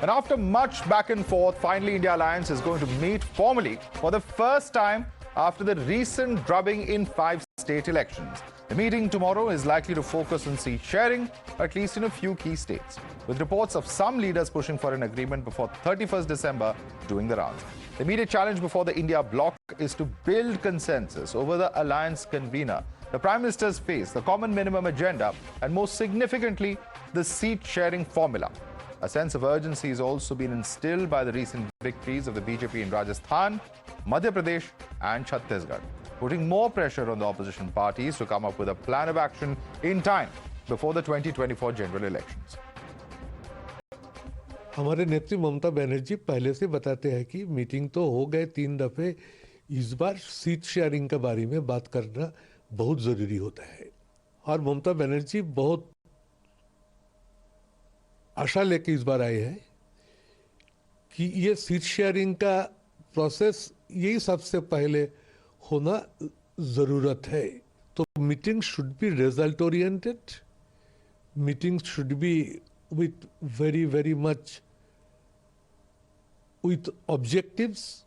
And after much back and forth, finally India Alliance is going to meet formally for the first time after the recent drubbing in 5 state elections. The meeting tomorrow is likely to focus on seat sharing, at least in a few key states, with reports of some leaders pushing for an agreement before 31st December doing the rounds. The immediate challenge before the I.N.D.I.A Bloc is to build consensus over the alliance convener. The Prime Minister's face, the common minimum agenda, and most significantly, the seat-sharing formula. A sense of urgency has also been instilled by the recent victories of the BJP in Rajasthan, Madhya Pradesh and Chhattisgarh, putting more pressure on the opposition parties to come up with a plan of action in time before the 2024 general elections. हमारे नेत्री ममता बनर्जी पहले से बताते हैं कि meeting तो हो गए 3 दफे, इस बार सीट शेयरिंग के बारे में बात करना बहुत जरूरी होता है और ममता बनर्जी बहुत आशा लेके इस बार आए हैं कि ये सीट शेयरिंग का प्रोसेस यही सबसे पहले होना जरूरत है. तो meeting should be result oriented, meeting should be with very much with objectives.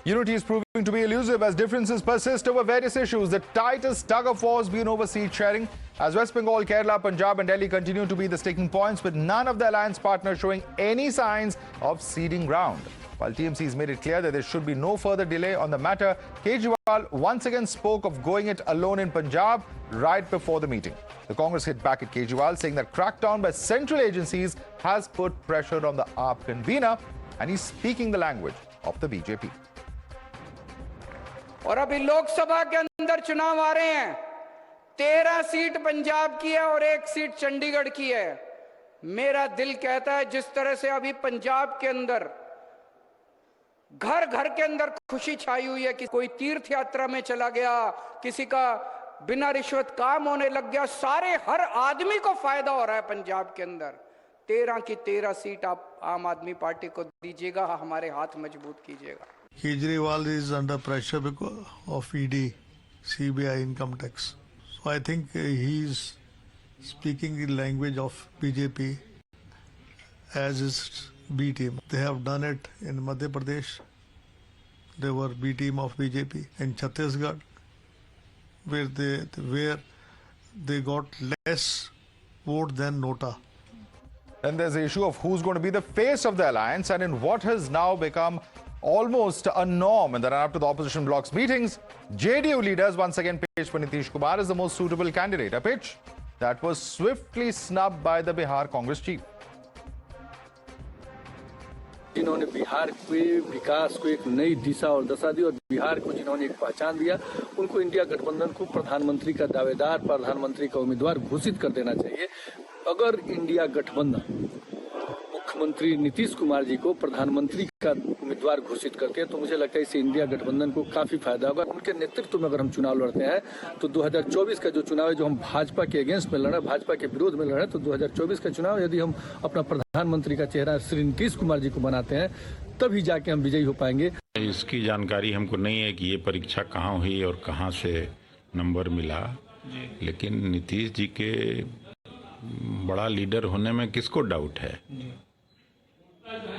Unity is proving to be elusive as differences persist over various issues. The tightest tug of war has been over seat sharing, as West Bengal, Kerala, Punjab and Delhi continue to be the sticking points, with none of the alliance partners showing any signs of ceding ground. While TMC has made it clear that there should be no further delay on the matter, Kejriwal once again spoke of going it alone in Punjab right before the meeting. The Congress hit back at Kejriwal, saying that crackdown by central agencies has put pressure on the AAP convener, and he's speaking the language of the BJP. और अभी लोकसभा के अंदर चुनाव आ रहे हैं. 13 seat Punjab की है और 1 सीट चंडीगढ़ की है. मेरा दिल कहता है जिस तरह से अभी पंजाब के अंदर घर घर के अंदर खुशी छाई हुई है कि कोई तीर्थ यात्रा में चला गया, किसी का बिना रिश्वत काम होने लग गया, सारे हर आदमी को फायदा हो रहा है पंजाब के अंदर. 13 की 13 सीट आप आम आदमी पार्टी को दीजिएगा, हमारे हाथ मजबूत कीजिएगा. Kejriwal is under pressure because of ED, CBI income tax. So I think he is speaking the language of BJP as his B team. They have done it in Madhya Pradesh. They were B team of BJP. In Chhattisgarh, where they got less vote than Nota. And there's the issue of who's going to be the face of the alliance, and in what has now become almost a norm in the run-up to the opposition bloc's meetings, JDU leaders once again pitched for Nitish Kumar as the most suitable candidate, a pitch that was swiftly snubbed by the Bihar Congress chief. जिन्होंने बिहार के विकास को एक नई दिशा और दशा दी और बिहार को जिन्होंने एक पहचान दिया, उनको इंडिया गठबंधन को प्रधानमंत्री का दावेदार, प्रधानमंत्री का उम्मीदवार घोषित कर देना चाहिए. अगर इंडिया गठबंधन मुख्यमंत्री नीतीश कुमार जी को प्रधानमंत्री का उम्मीदवार घोषित करते हैं तो मुझे लगता है इससे इंडिया गठबंधन को काफी फायदा होगा. उनके नेतृत्व में अगर हम चुनाव लड़ते हैं तो 2024 का जो चुनाव है, जो हम भाजपा के अगेंस्ट में लड़ रहे हैं, भाजपा के विरोध में लड़ रहे हैं, तो 2024 का चुनाव यदि हम अपना प्रधानमंत्री का चेहरा श्री नीतीश कुमार जी को बनाते हैं तभी जाके हम विजयी हो पाएंगे. इसकी जानकारी हमको नहीं है कि ये परीक्षा कहाँ हुई और कहाँ से नंबर मिला, लेकिन नीतीश जी के बड़ा लीडर होने में किसको डाउट है.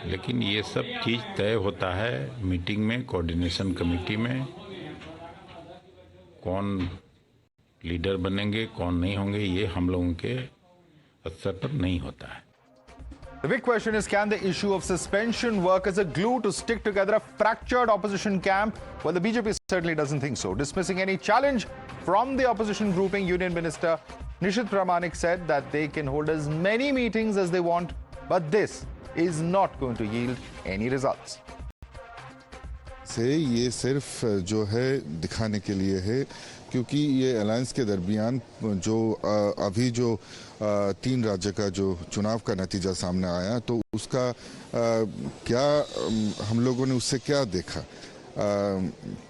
लेकिन ये सब चीज तय होता है मीटिंग में, कोऑर्डिनेशन कमेटी में. कौन लीडर बनेंगे, कौन नहीं होंगे, ये हम लोगों के स्तर पर नहीं होता है. The big question is, can the issue of suspension work as a glue to stick together a fractured opposition camp? Well, the BJP certainly doesn't think so. Dismissing any challenge from the opposition grouping, Union Minister Nishit Pramanik said that they can hold as many meetings as they want, but this is not going to yield any results. से ये सिर्फ जो है दिखाने के लिए है, क्योंकि ये अलायंस के दरमियान जो अभी जो 3 राज्य का जो चुनाव का नतीजा सामने आया, तो उसका क्या हम लोगों ने उससे क्या देखा,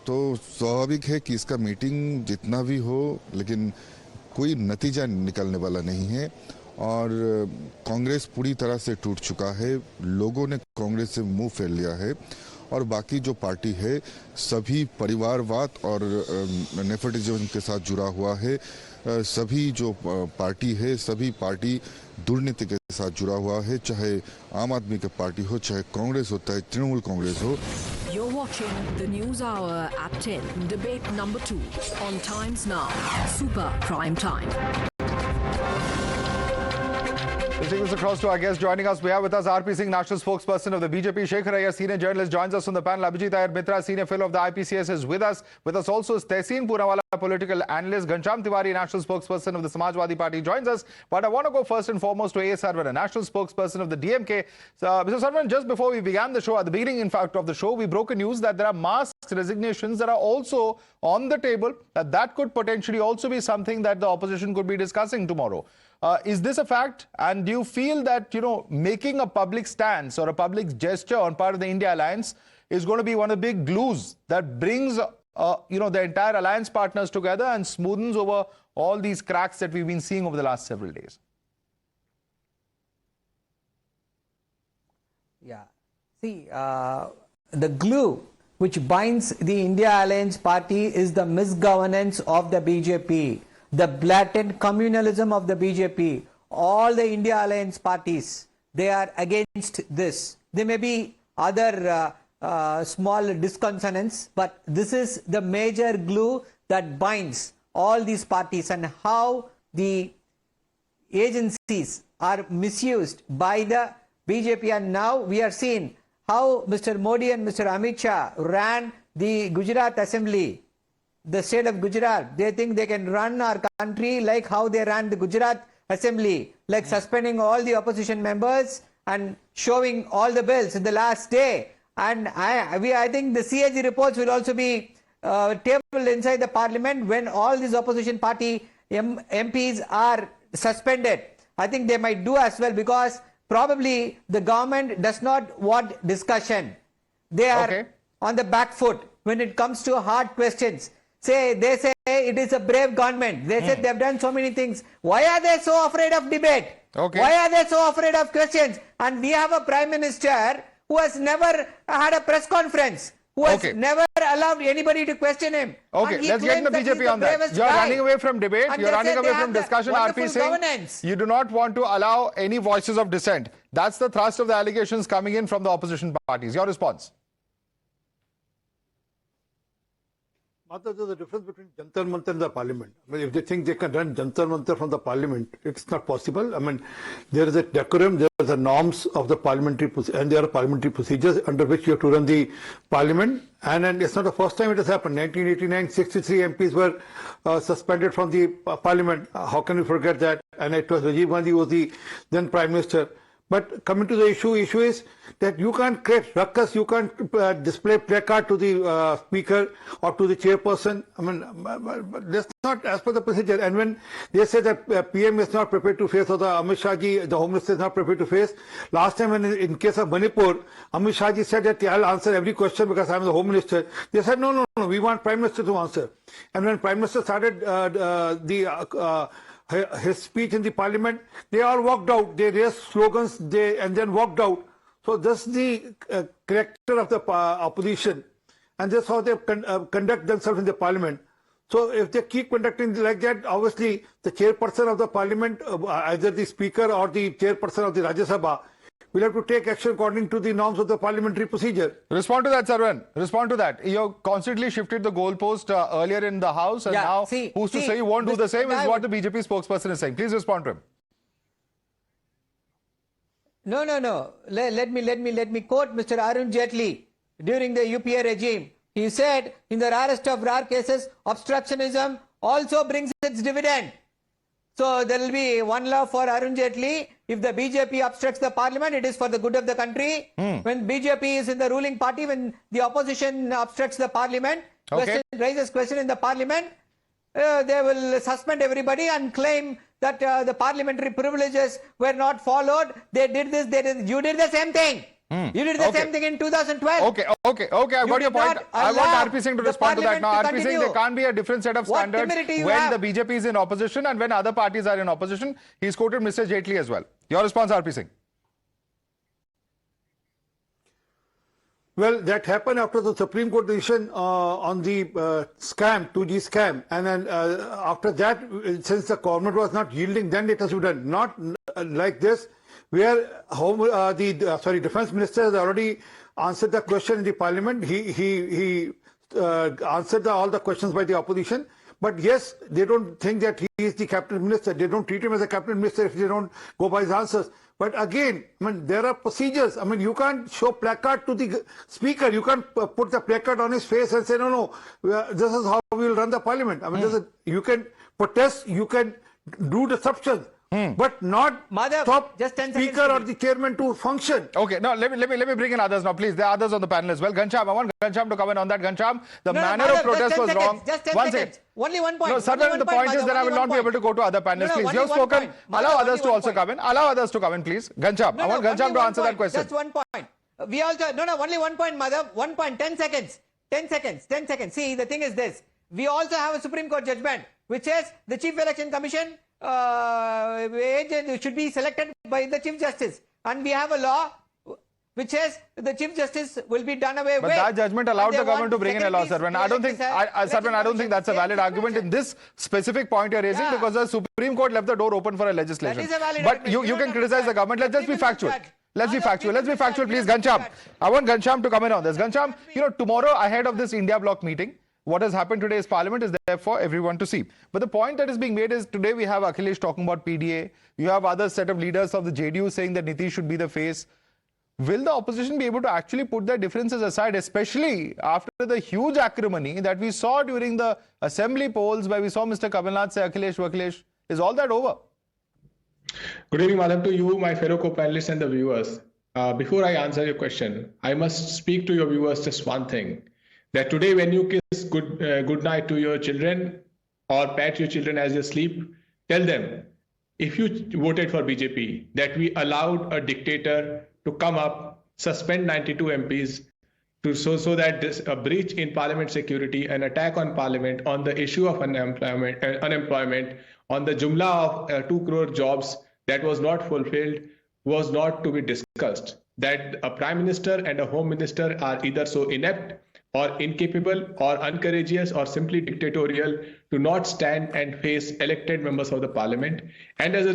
तो स्वाभाविक है कि इसका मीटिंग जितना भी हो लेकिन कोई नतीजा निकलने वाला नहीं है. और कांग्रेस पूरी तरह से टूट चुका है, लोगों ने कांग्रेस से मुंह फेर लिया है और बाकी जो पार्टी है सभी परिवारवाद और नेपोटिज्म के साथ जुड़ा हुआ है. सभी जो पार्टी है, सभी पार्टी दुर्नीति के साथ जुड़ा हुआ है, चाहे आम आदमी की पार्टी हो, चाहे कांग्रेस हो, चाहे तृणमूल कांग्रेस हो। You're watching the News Hour at 10, debate number 2 on Times Now, Super Prime Time. We'll take this across to our guest. Joining us, we have with us R.P. Singh, national spokesperson of the BJP. Shekhar Iyer, senior journalist, joins us on the panel. Abhijit Iyer Mitra, senior fellow of the IPCS, is with us. With us also is Tehseen Poonawalla, political analyst. Ghanshyam Tiwari, national spokesperson of the Samajwadi Party, joins us. But I want to go first and foremost to A. Sarwan, national spokesperson of the DMK. Mr. Sarwan, just before we began the show, at the beginning, in fact, of the show, we broke a news that there are mass resignations that are also on the table. That could potentially also be something that the opposition could be discussing tomorrow. Is this a fact? And do you feel that, making a public stance or a public gesture on part of the India alliance is going to be one of the big glues that brings, the entire alliance partners together and smoothens over all these cracks that we've been seeing over the last several days? Yeah. See, the glue which binds the India Alliance Party is the misgovernance of the BJP. The blatant communalism of the BJP. All the India Alliance parties, they are against this. There may be other small disconsonants, but this is the major glue that binds all these parties, and how the agencies are misused by the BJP. And now we are seeing how Mr. Modi and Mr. Amit Shah ran the Gujarat Assembly. The state of Gujarat, they think they can run our country like how they ran the Gujarat Assembly, like suspending all the opposition members and showing all the bills in the last day. And I think the CAG reports will also be tabled inside the parliament when all these opposition party MPs are suspended. I think they might do as well, because probably the government does not want discussion. They are on the back foot when it comes to hard questions. They say it is a brave government. They said they've done so many things. Why are they so afraid of debate? Why are they so afraid of questions? And we have a prime minister who has never had a press conference, who has never allowed anybody to question him. Let's get the BJP on that. You're running away from debate. You're running away from discussion, R.P. Singh. You do not want to allow any voices of dissent. That's the thrust of the allegations coming in from the opposition parties. Your response? There's a difference between Jantar Mantar and the parliament. If they think they can run Jantar Mantar from the parliament, it's not possible. There is a decorum, there are the norms of the parliamentary, and there are parliamentary procedures under which you have to run the parliament. And it's not the first time it has happened. 1989, 63 MPs were suspended from the parliament. How can we forget that? And it was Rajiv Gandhi who was the then prime minister. But coming to the issue is that you can't create ruckus, you can't display placard to the speaker or to the chairperson. That's not as per the procedure. And when they say that PM is not prepared to face, or the Amit Shah ji, the Home Minister, is not prepared to face, last time in case of Manipur, Amit Shah ji said that I'll answer every question because I'm the Home Minister. They said no, we want Prime Minister to answer. And when Prime Minister started his speech in the parliament, they all walked out. They raised slogans, and then walked out. So this is the character of the opposition, and that's how they conduct themselves in the parliament. So if they keep conducting like that, obviously the chairperson of the parliament, either the speaker or the chairperson of the Rajya Sabha, will have to take action according to the norms of the parliamentary procedure. Respond to that, Sarwan. Respond to that. You constantly shifted the goalpost earlier in the House, and now who's to say you won't do the same is what the BJP spokesperson is saying. Please respond to him. No. Let me quote Mr. Arun Jaitley during the UPA regime. He said, in the rarest of rare cases, obstructionism also brings its dividend. So there will be one love for Arun Jaitley. If the BJP obstructs the parliament, it is for the good of the country. When BJP is in the ruling party, when the opposition obstructs the parliament, raises question in the parliament, they will suspend everybody and claim that the parliamentary privileges were not followed. They did this, you did the same thing. You did the same thing in 2012. Okay, I've got your point. I want R.P. Singh to respond to that. Now, R.P. Singh, there can't be a different set of standards when the BJP is in opposition and when other parties are in opposition. He's quoted Mr. Jaitley as well. Your response, R.P. Singh? Well, that happened after the Supreme Court decision on the scam, 2G scam. And then after that, since the government was not yielding, then it has been done. Not like this, where Defense Minister has already answered the question in the Parliament. He answered all the questions by the opposition. But yes, they don't think that he is the cabinet minister. They don't treat him as a cabinet minister if they don't go by his answers. But again, I mean, there are procedures. I mean, you can't show placard to the speaker. You can't put the placard on his face and say, no, this is how we will run the parliament. I mean, you can protest, you can do disruptions, but not Madhav, stop just 10 speaker seconds, or the chairman to function. Okay, now let me bring in others now, please. There are others on the panel as well. Ghanshyam, I want Ghanshyam to comment on that. Ghanshyam, the manner of protest was wrong. Just 10 seconds. Only 1 point. No, Sarwan, the point is that I will not be able to go to other panelists, please. You have spoken. Allow others to also come in. Allow others to come in, please. Ghanshyam, I want Ghanshyam to answer that question. Just 1 point. We also, only 1 point, Madhav. 1 point, 10 seconds. 10 seconds, 10 seconds. See, the thing is this. We also have a Supreme Court judgment, which says the Chief Election Commission agent should be selected by the Chief Justice. And we have a law which says the Chief Justice will be done away with. But that judgment allowed the government to bring in a law, Sarwan. I don't think, I don't think that's a valid argument in this specific point you're raising, because the Supreme Court left the door open for a legislation. That is a valid but argument. you can criticize the government. Let's just be factual. Let's be factual. Let's be factual, please. Ghanshyam, I want Ghanshyam to comment on this. Ghanshyam, tomorrow ahead of this I.N.D.I.A Bloc meeting, what has happened today is Parliament is there for everyone to see. But the point that is being made is today we have Akhilesh talking about PDA. You have other set of leaders of the JDU saying that Nitish should be the face. Will the opposition be able to actually put their differences aside, especially after the huge acrimony that we saw during the assembly polls where we saw Mr. Kamal Nath say, Akhilesh, is all that over? Good evening, Madhav, to you, my fellow co-panelists and the viewers. Before I answer your question, I must speak to your viewers just one thing. That today when you kiss good night to your children or pat your children as they sleep, tell them, if you voted for BJP, that we allowed a dictator to come up, suspend 92 MPs, so that this a breach in parliament security, an attack on parliament on the issue of unemployment, on the jumla of 2 crore jobs that was not fulfilled, was not to be discussed. That a prime minister and a home minister are either so inept or incapable or uncourageous or simply dictatorial to not stand and face elected members of the parliament. And as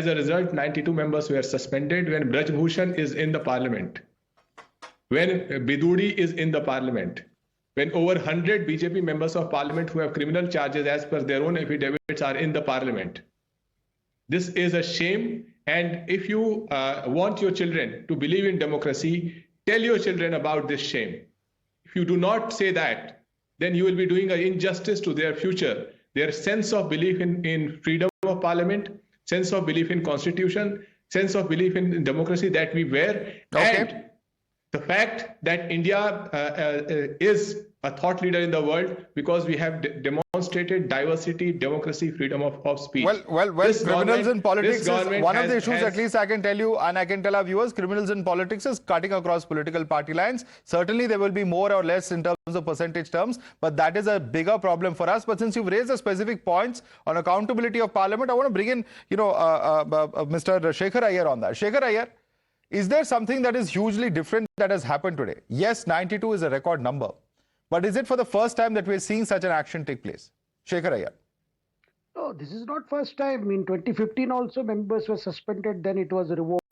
a result, 92 members were suspended when Braj Bhushan is in the parliament, when Biduri is in the parliament, when over 100 BJP members of parliament who have criminal charges as per their own affidavits are in the parliament. This is a shame. And if you want your children to believe in democracy, tell your children about this shame. If you do not say that, then you will be doing an injustice to their future, their sense of belief in freedom of parliament, sense of belief in constitution, sense of belief in democracy that we wear. Okay. And the fact that India is a thought leader in the world because we have demonstrated diversity, democracy, freedom of speech. Well, criminals in politics is one of the issues, at least I can tell you, and I can tell our viewers, criminals in politics is cutting across political party lines. Certainly there will be more or less in terms of percentage terms, but that is a bigger problem for us. But since you've raised the specific points on accountability of parliament, I want to bring in, Mr. Shekhar Iyer on that. Shekhar Iyer, is there something that is hugely different that has happened today? Yes, 92 is a record number. But is it for the first time that we're seeing such an action take place? Shekhar Iyer. No, this is not first time. In 2015 also members were suspended, then it was revoked.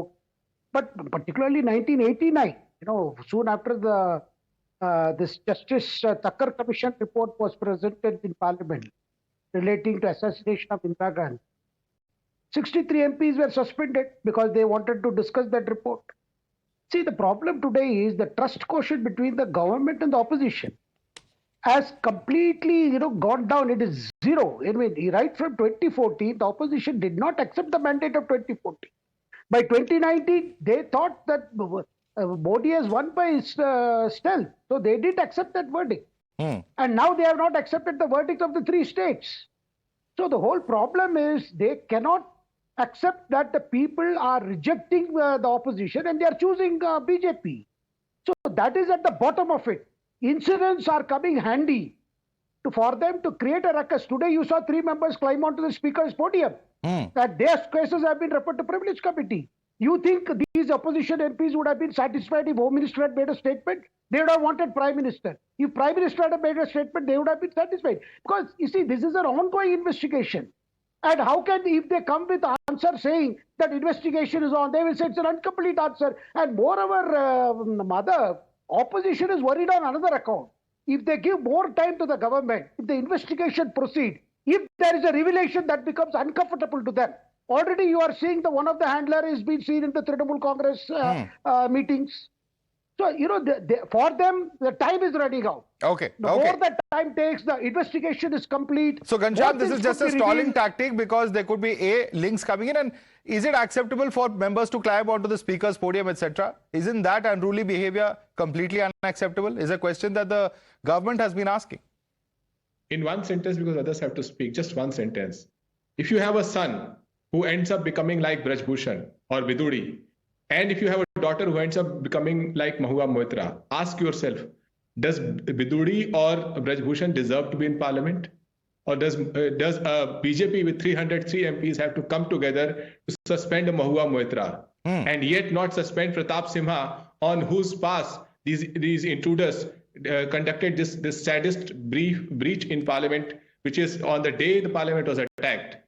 But particularly 1989, soon after this Justice Thakkar Commission report was presented in Parliament relating to assassination of Indira Gandhi, 63 MPs were suspended because they wanted to discuss that report. See, the problem today is the trust quotient between the government and the opposition has completely, gone down. It is zero. I mean, right from 2014, the opposition did not accept the mandate of 2014. By 2019, they thought that Modi has won by stealth. So they did accept that verdict. And now they have not accepted the verdict of the 3 states. So the whole problem is they cannot accept that the people are rejecting the opposition and they are choosing BJP. So that is at the bottom of it. Incidents are coming handy for them to create a ruckus. Today you saw 3 members climb onto the speaker's podium that their cases have been referred to privilege committee. You think these opposition MPs would have been satisfied if Home Minister had made a statement? They would have wanted Prime Minister. If Prime Minister had made a statement, they would have been satisfied. Because, you see, this is an ongoing investigation. And how can, if they come with an answer saying that investigation is on, they will say it's an incomplete answer. And moreover, Madhav, opposition is worried on another account. If they give more time to the government, if the investigation proceed, if there is a revelation that becomes uncomfortable to them, already you are seeing the one of the handler is being seen in the Trinamool Congress meetings. So, you know, for them, the time is running out. Okay. The more the time takes, the investigation is complete. So, Ghanshyam, this is just a stalling tactic because there could be links coming in. And is it acceptable for members to climb onto the speaker's podium, etc.? Isn't that unruly behavior completely unacceptable? Is a question that the government has been asking. In one sentence, because others have to speak, just one sentence. If you have a son who ends up becoming like Braj Bhushan or Viduri, and if you have a daughter who ends up becoming like Mahua Moitra, ask yourself, does Viduri or Braj Bhushan deserve to be in parliament? Or does BJP with 303 MPs have to come together to suspend Mahua Moitra and yet not suspend Pratap Simha, on whose pass these intruders conducted this saddest breach in parliament, which is on the day the parliament was attacked?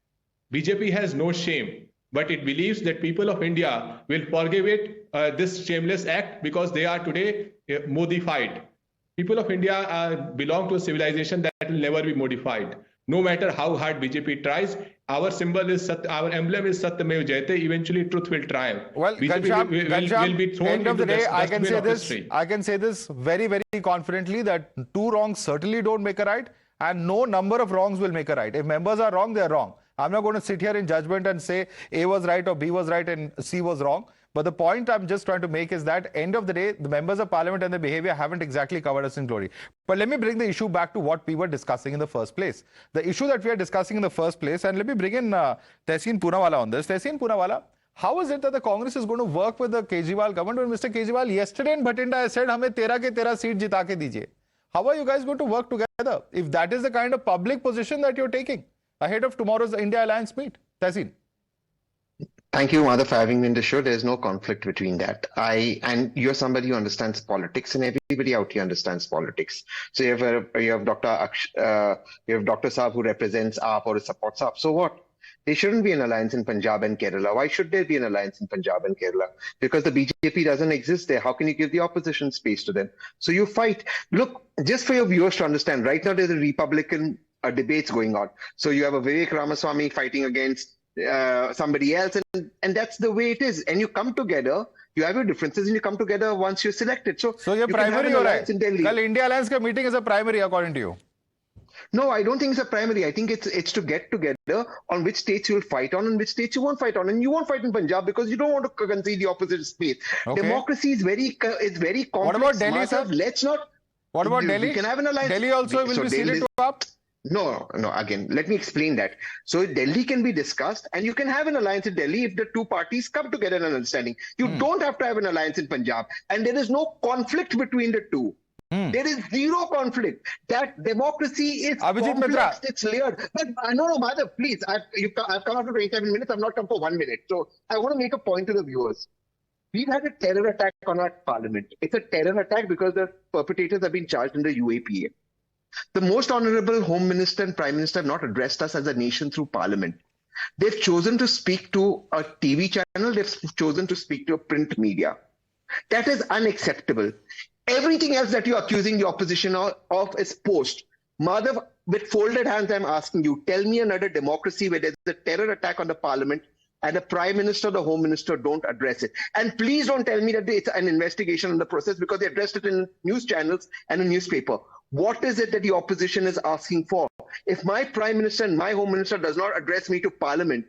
BJP has no shame, but it believes that people of India will forgive it, this shameless act, because they are today modified. People of India belong to a civilization that will never be modified. No matter how hard BJP tries, our symbol is our emblem is Satyamev Jayate. Eventually, truth will triumph. Well, BJP will be thrown end of into the day, I can say this very, very confidently that two wrongs certainly don't make a right, and no number of wrongs will make a right. If members are wrong, they are wrong. I'm not going to sit here in judgment and say A was right or B was right and C was wrong. But the point I'm just trying to make is that end of the day, the members of parliament and their behavior haven't exactly covered us in glory. But let me bring the issue back to what we were discussing in the first place. The issue that we are discussing in the first place, and let me bring in Tehseen Poonawalla on this. Tehseen Poonawalla, how is it that the Congress is going to work with the Kejriwal government when Mr. Kejriwal yesterday in Bhatinda said, "Hame 13 ke 13 seat jita ke dijiye"? How are you guys going to work together if that is the kind of public position that you're taking ahead of tomorrow's India Alliance meet? Tehseen. Thank you, Madhav, for having me in the show. There's no conflict between that. And you're somebody who understands politics, and everybody out here understands politics. So you have Dr. Saab who represents AAP or supports AAP. So what? There shouldn't be an alliance in Punjab and Kerala. Why should there be an alliance in Punjab and Kerala? Because the BJP doesn't exist there. How can you give the opposition space to them? So you fight. Look, just for your viewers to understand, right now there's a Republican debates going on. So you have a Vivek Ramaswamy fighting against somebody else, and that's the way it is. And you come together, you have your differences, and you come together once you're selected. So your primary in Delhi. Kal India Alliance ka meeting is a primary according to you? No, I don't think it's a primary. I think it's to get together on which states you'll fight on and which states you won't fight on. And you won't fight in Punjab because you don't want to concede the opposite space. Okay. Democracy is very complex. What about Delhi, sir? Let's not. What about Delhi? We can have an alliance. Delhi also will be ceded to AAP? No. Again, let me explain that. So Delhi can be discussed, and you can have an alliance in Delhi if the two parties come together in an understanding. You don't have to have an alliance in Punjab, and there is no conflict between the two. There is zero conflict. That democracy is complex. It's layered. But no, Madhav, please. I've come after 27 minutes. I've not come for 1 minute. So I want to make a point to the viewers. We've had a terror attack on our parliament. It's a terror attack because the perpetrators have been charged in the UAPA. The most honorable Home Minister and Prime Minister have not addressed us as a nation through Parliament. They've chosen to speak to a TV channel. They've chosen to speak to a print media. That is unacceptable. Everything else that you're accusing the opposition of is post. Madhav, with folded hands, I'm asking you, tell me another democracy where there's a terror attack on the Parliament and the Prime Minister, the Home Minister don't address it. And please don't tell me that it's an investigation in the process, because they addressed it in news channels and a newspaper. What is it that the opposition is asking for? If my Prime Minister and my Home Minister does not address me to Parliament,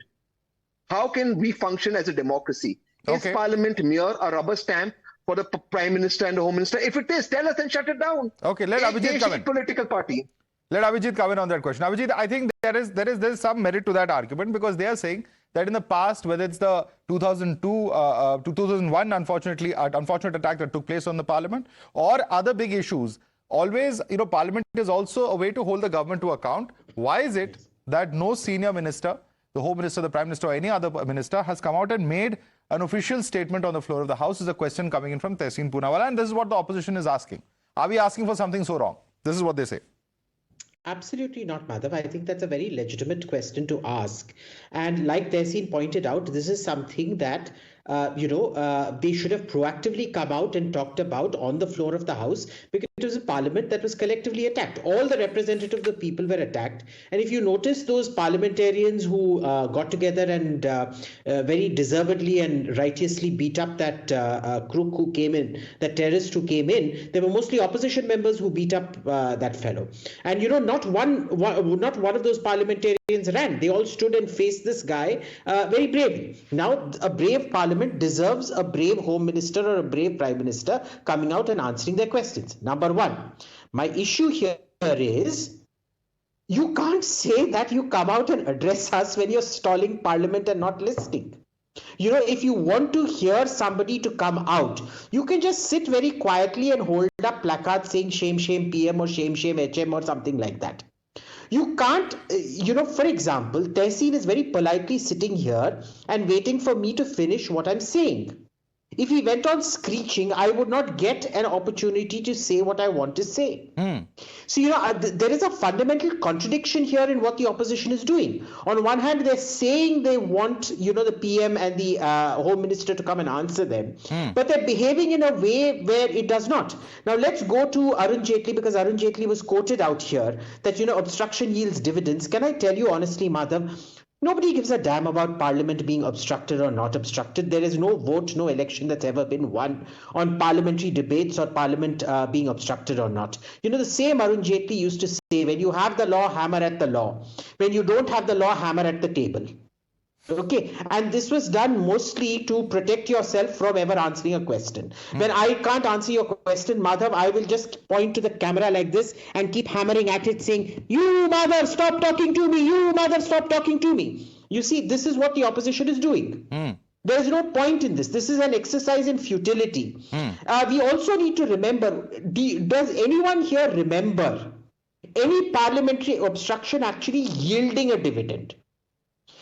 how can we function as a democracy? Okay. Is Parliament mere a rubber stamp for the Prime Minister and the Home Minister? If it is, tell us and shut it down. Okay, let Abhijit come in. Political party. Let Abhijit come in on that question. Abhijit, I think there is some merit to that argument, because they are saying that in the past, whether it's the 2001 unfortunate attack that took place on the Parliament, or other big issues, always, Parliament is also a way to hold the government to account. Why is it that no senior minister, the Home Minister, the Prime Minister, or any other minister has come out and made an official statement on the floor of the House is a question coming in from Tehseen Poonawalla, and this is what the opposition is asking. Are we asking for something so wrong? This is what they say. Absolutely not, Madhav. I think that's a very legitimate question to ask. And like Tehseen pointed out, this is something that they should have proactively come out and talked about on the floor of the House, because it was a parliament that was collectively attacked. All the representatives of the people were attacked. And if you notice, those parliamentarians who got together and very deservedly and righteously beat up that crook who came in, that terrorist who came in, they were mostly opposition members who beat up that fellow. And not one of those parliamentarians ran. They all stood and faced this guy very bravely. Now, a brave parliament deserves a brave home minister or a brave prime minister coming out and answering their questions. Number one, my issue here is you can't say that you come out and address us when you're stalling parliament and not listening. If you want to hear somebody to come out, you can just sit very quietly and hold up placards saying shame, shame PM or shame, shame HM or something like that. You can't, for example, Tehseen is very politely sitting here and waiting for me to finish what I'm saying. If he went on screeching, I would not get an opportunity to say what I want to say. So, there is a fundamental contradiction here in what the opposition is doing. On one hand, they're saying they want, the PM and the Home Minister to come and answer them. But they're behaving in a way where it does not. Now, let's go to Arun Jaitley, because Arun Jaitley was quoted out here that, obstruction yields dividends. Can I tell you honestly, Madhav, nobody gives a damn about parliament being obstructed or not obstructed. There is no vote, no election that's ever been won on parliamentary debates or parliament being obstructed or not. The same Arun Jaitley used to say, when you have the law, hammer at the law. When you don't have the law, hammer at the table. Okay, and this was done mostly to protect yourself from ever answering a question. When I can't answer your question, Madhav, I will just point to the camera like this and keep hammering at it saying, you Madhav, stop talking to me, you Madhav, stop talking to me. You see, this is what the opposition is doing. There is no point in this. This is an exercise in futility. We also need to remember, does anyone here remember any parliamentary obstruction actually yielding a dividend?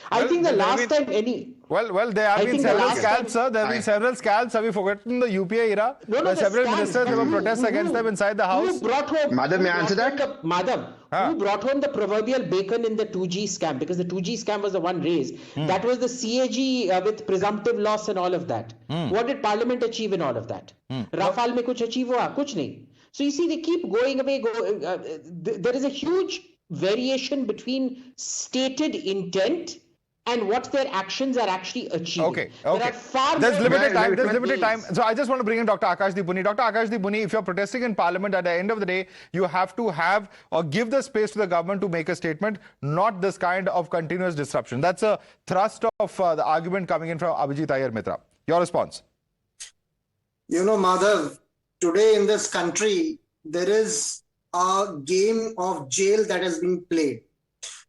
I think the last time any... Well, there have been several scalps, sir. There have been several scalps. Have you forgotten the UPA era? Where several ministers, there were protests against them inside the House. Madhav, may I answer that? Madhav, who brought home the proverbial bacon in the 2G scam? Because the 2G scam was the one raised. That was the CAG with presumptive loss and all of that. What did Parliament achieve in all of that? Rafale mein kuch achieve hua? Kuch nahi. So you see, they keep going away. There is a huge variation between stated intent and what their actions are actually achieving. Okay. There's limited time. So I just want to bring in Dr. Akashdeep Buni. Dr. Akashdeep Buni, if you're protesting in Parliament, at the end of the day, you have to have or give the space to the government to make a statement, not this kind of continuous disruption. That's a thrust of the argument coming in from Abhijit Iyer Mitra. Your response? Madhav, today in this country, there is a game of jail that has been played,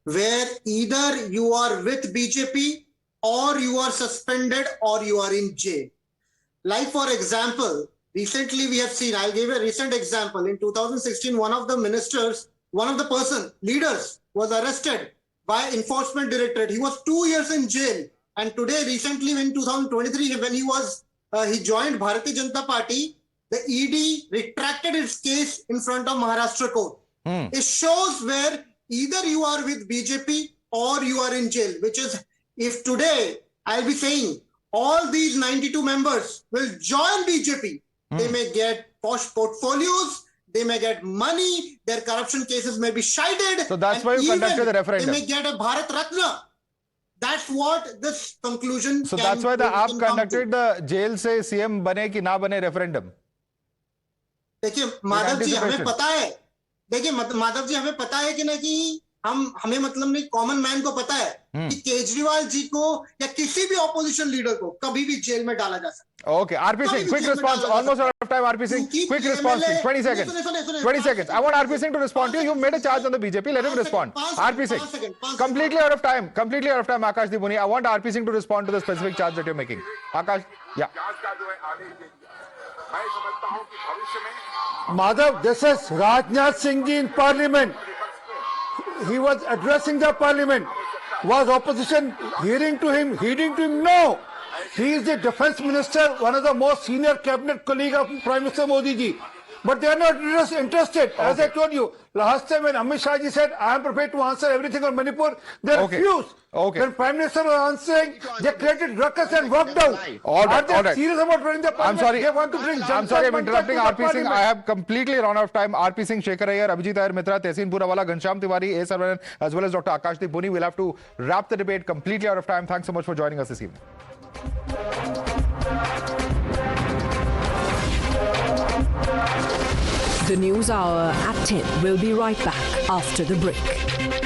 where either you are with BJP or you are suspended or you are in jail. Like, for example, recently we have seen, I'll give a recent example. In 2016, one of the leaders was arrested by Enforcement Directorate. He was 2 years in jail. And today, recently in 2023, when he joined Bharatiya Janata Party, the ED retracted its case in front of Maharashtra court. It shows where either you are with BJP or you are in jail, which is, if today I'll be saying all these 92 members will join BJP, they may get posh portfolios, they may get money, their corruption cases may be shited. So that's why you conducted the referendum. They may get a Bharat Ratna. That's what this conclusion. So that's why the AAP conducted the jail se CM bane ki na bane referendum. देखिए माधव जी हमें पता है, माधव जी हमें पता है कि नहीं कि हमें मतलब नहीं, कॉमन मैन को पता है कि केजरीवाल जी को या किसी भी ऑपोजिशन लीडर को कभी भी जेल में डाला जा सकता है. Okay, RP Singh, quick response. Almost out of time, RP Singh. Quick response, 20 seconds. 20 seconds. I want RP Singh to respond to you. You made a charge on the BJP. Let him respond. RP Singh. Completely out of time. Completely out of time, Akashdeep Buni. I want RP Singh to respond to the specific charge that you're making. Akash, yeah. Madhav, this is Rajnath Singh ji in Parliament. He was addressing the Parliament. Was opposition hearing to him, heeding to him? No. He is the defense minister, one of the most senior cabinet colleague of Prime Minister Modi ji. But they are not interested. As I told you, last time when Amit Shah ji said, I am prepared to answer everything on Manipur, they refused. When Prime Minister was answering, they created ruckus and walked out. Are they serious about running the parliament? I'm sorry. They want to bring I'm sorry, I'm interrupting RP Singh. I have completely run out of time. RP Singh, Shekhar Iyer, Abhijit Iyer Mitra, Tehseen Purawala, Ghanshyam Tiwari, A. Saravanan, as well as Dr. Akashdeep Puni. We'll have to wrap the debate completely out of time. Thanks so much for joining us this evening. The News Hour at 10 will be right back after the break.